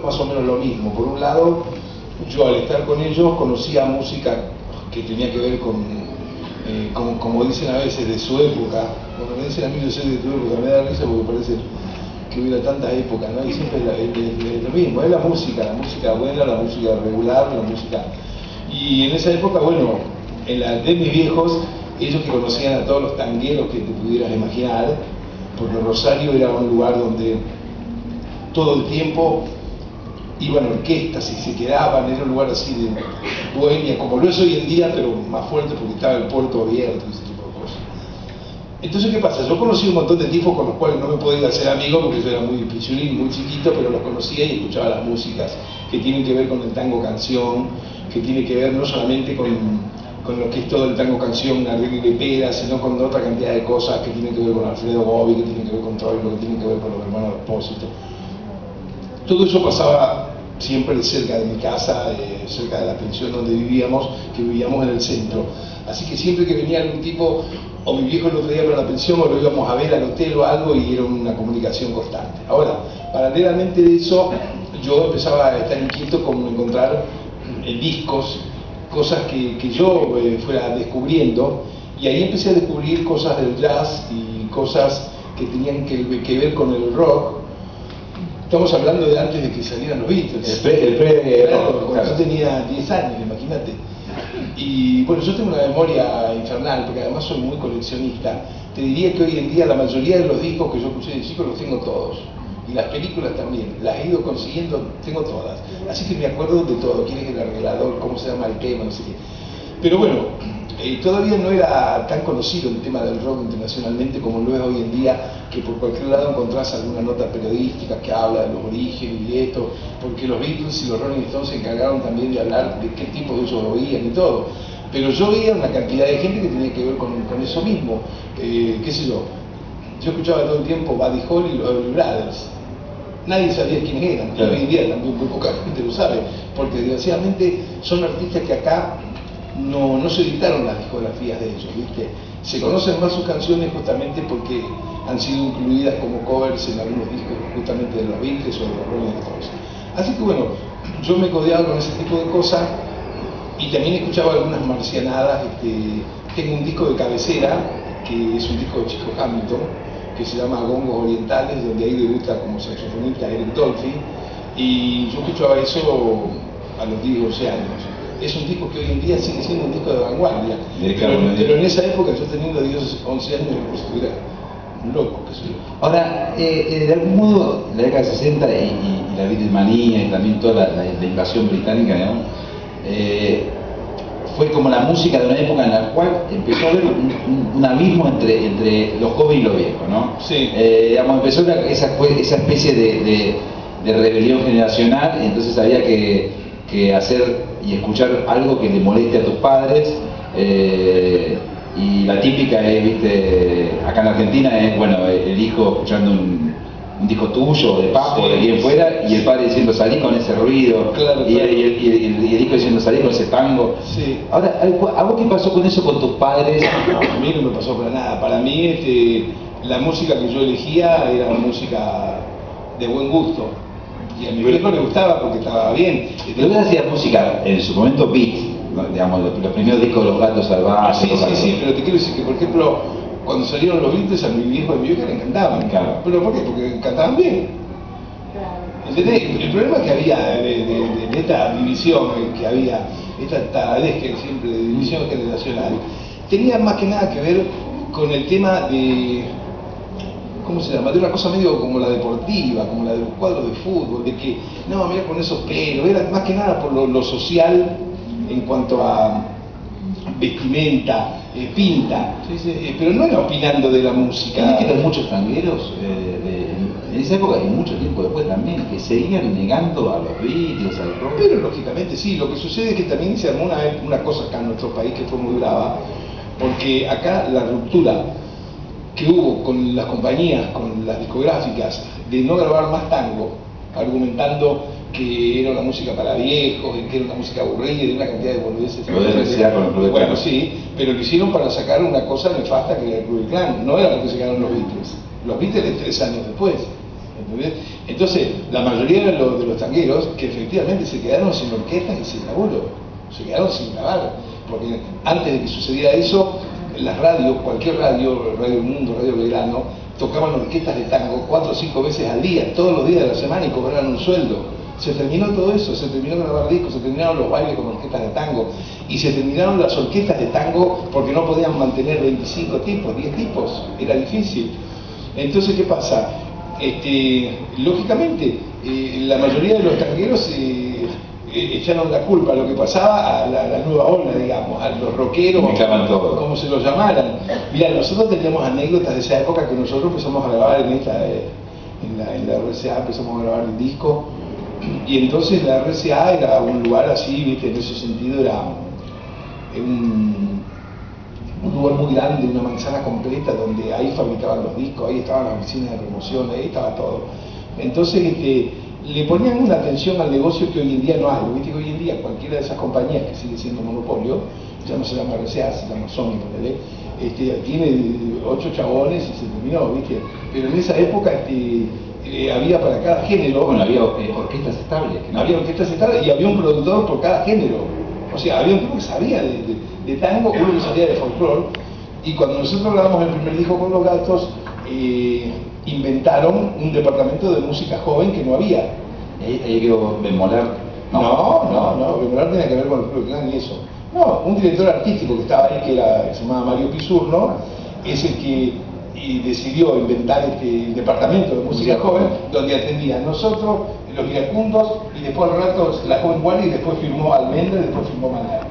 más o menos lo mismo. Por un lado, yo al estar con ellos conocía música que tenía que ver con, como dicen a veces, de su época. Cuando me dicen a mí yo soy de tu época, me da risa porque parece que hubiera tantas épocas, ¿no? Y siempre es lo mismo, es la música buena, la música regular, la música... Y en esa época, bueno, en la de mis viejos, ellos que conocían a todos los tangueros que te pudieras imaginar, porque Rosario era un lugar donde todo el tiempo iban orquestas y se quedaban, era un lugar así de bohemia, como lo es hoy en día, pero más fuerte porque estaba el puerto abierto y ese tipo de cosas. Entonces, ¿qué pasa? Yo conocí un montón de tipos con los cuales no me podía hacer amigo porque yo era muy pichulín, muy chiquito, pero los conocía y escuchaba las músicas que tienen que ver con el tango canción, que tiene que ver no solamente con lo que es todo el tango canción, arreglo de pera, sino con otra cantidad de cosas que tienen que ver con Alfredo Gobi, que tienen que ver con Troilo, que tienen que ver con los hermanos Expósito. Todo eso pasaba siempre cerca de mi casa, cerca de la pensión donde vivíamos, que vivíamos en el centro. Así que siempre que venía algún tipo, o mi viejo lo traía para la pensión, o lo íbamos a ver al hotel o algo, y era una comunicación constante. Ahora, paralelamente de eso, yo empezaba a estar inquieto con encontrar discos, cosas que yo fuera descubriendo, y ahí empecé a descubrir cosas del jazz y cosas que tenían que ver con el rock. Estamos hablando de antes de que salieran los Beatles. Claro, cuando yo tenía 10 años, imagínate. Y bueno, yo tengo una memoria infernal, porque además soy muy coleccionista. Te diría que hoy en día la mayoría de los discos que yo escuché de chico los tengo todos. Y las películas también, las he ido consiguiendo, tengo todas. Así que me acuerdo de todo, quién es el arreglador, cómo se llama el tema, no sé qué. Pero bueno, todavía no era tan conocido el tema del rock internacionalmente como lo es hoy en día, que por cualquier lado encontrás alguna nota periodística que habla de los orígenes y de esto, porque los Beatles y los Rolling Stones se encargaron también de hablar de qué tipo de ellos oían y todo. Pero yo veía una cantidad de gente que tenía que ver con eso mismo, qué sé yo. Yo escuchaba todo el tiempo Buddy Holly y los Everly Brothers. Nadie sabía quiénes eran, claro. Hoy en día también muy poca gente lo sabe, porque desgraciadamente son artistas que acá no se editaron las discografías de ellos, ¿viste? Se conocen más sus canciones justamente porque han sido incluidas como covers en algunos discos justamente de los Beatles o de los Rolling Stones. Así que bueno, yo me codeaba con ese tipo de cosas y también escuchaba algunas marcianadas. Tengo un disco de cabecera, que es un disco de Chico Hamilton, que se llama Gongos Orientales, donde ahí debuta como saxofonista Eric Dolphy, y yo escuchaba eso a los 10 o 12 años. Es un disco que hoy en día sigue siendo un disco de vanguardia, pero en esa época, yo teniendo 10 o 11 años, pues era un loco, qué sé yo. Ahora, de algún modo, la década de 60 y la Beatlemanía y también toda la invasión británica, digamos, fue como la música de una época en la cual empezó a haber un abismo entre los jóvenes y los viejos, ¿no? Sí. Digamos, empezó esa especie de rebelión generacional, entonces había que hacer y escuchar algo que le moleste a tus padres, y la típica es, viste, acá en Argentina es, bueno, el hijo escuchando un disco tuyo, de Papo, sí, de quien fuera, y el padre diciendo salí con ese ruido, claro, y el hijo diciendo salí con ese tango. Sí. Ahora, ¿a vos qué pasó con eso con tus padres? No, a mí no me pasó para nada. Para mí la música que yo elegía era música de buen gusto. Y a mi viejo le gustaba porque estaba bien. Pero vos hacías música en su momento beat, digamos, los primeros discos de Los Gatos Salvajes. Sí, pero te quiero decir que, por ejemplo, cuando salieron los Beatles, a mi viejo y a mi vieja le encantaban. Claro. ¿Pero por qué? Porque cantaban bien. ¿Entendés? El problema que había de esta división que había, esta taradez que siempre de división generacional, tenía más que nada que ver con el tema de, ¿cómo se llama? De una cosa medio como la deportiva, como la de los cuadros de fútbol, de que, no, mira con esos pelos, era más que nada por lo social en cuanto a vestimenta, pinta, pero no era opinando de la música. Hay que ver muchos tangueros en esa época y mucho tiempo después también, que seguían negando a los Beatles, al rock. Pero lógicamente sí, lo que sucede es que también se armó una cosa acá en nuestro país que fue muy brava, porque acá la ruptura que hubo con las compañías, con las discográficas, de no grabar más tango, argumentando que era una música para viejos, que era una música aburrida, de una cantidad de boludeces. Bueno, sí, pero lo hicieron para sacar una cosa nefasta que era el Ku Klux Klan, no era lo que sacaron los Beatles. Los Beatles 3 años después, ¿entendés? Entonces, la mayoría de los tangueros que efectivamente se quedaron sin orquesta y sin laburo, se quedaron sin grabar, porque antes de que sucediera eso, las radios, cualquier radio, Radio Mundo, Radio Belgrano, tocaban orquestas de tango 4 o 5 veces al día, todos los días de la semana, y cobraban un sueldo. Se terminó todo eso, se terminó grabar discos, se terminaron los bailes con orquestas de tango, y se terminaron las orquestas de tango porque no podían mantener 25 tipos, 10 tipos, era difícil. Entonces, ¿qué pasa? Lógicamente, la mayoría de los tangueros echaron la culpa a lo que pasaba a la nueva ola, digamos, a los rockeros, como se los llamaran. Mira, nosotros teníamos anécdotas de esa época que nosotros empezamos a grabar en la RCA, empezamos a grabar el disco, y entonces la RCA era un lugar así, ¿viste? En ese sentido era un lugar muy grande, una manzana completa, donde ahí fabricaban los discos, ahí estaban las oficinas de promoción, ahí estaba todo. Entonces le ponían una atención al negocio que hoy en día no hay. Viste que hoy en día cualquiera de esas compañías que sigue siendo monopolio, ya no se llama RCA, se llama Sony, tiene 8 chabones y se terminó, ¿viste? Pero en esa época había para cada género. Bueno, había orquestas estables. Había orquestas estables y había un productor por cada género. O sea, había un tipo que sabía de tango, uno que sabía de folclore, y cuando nosotros grabamos el primer disco con Los Gatos, inventaron un departamento de música joven que no había. Ahí quedó Bemolar. No, Bemolar tenía que ver con el Club Clan y eso. No, un director artístico que estaba ahí, que se llamaba Mario Pisurno, es el que decidió inventar el departamento de música joven, donde atendía a nosotros, los iracundos, y después al rato la Joven Guardia, y después firmó Almendra, y después firmó Manuel.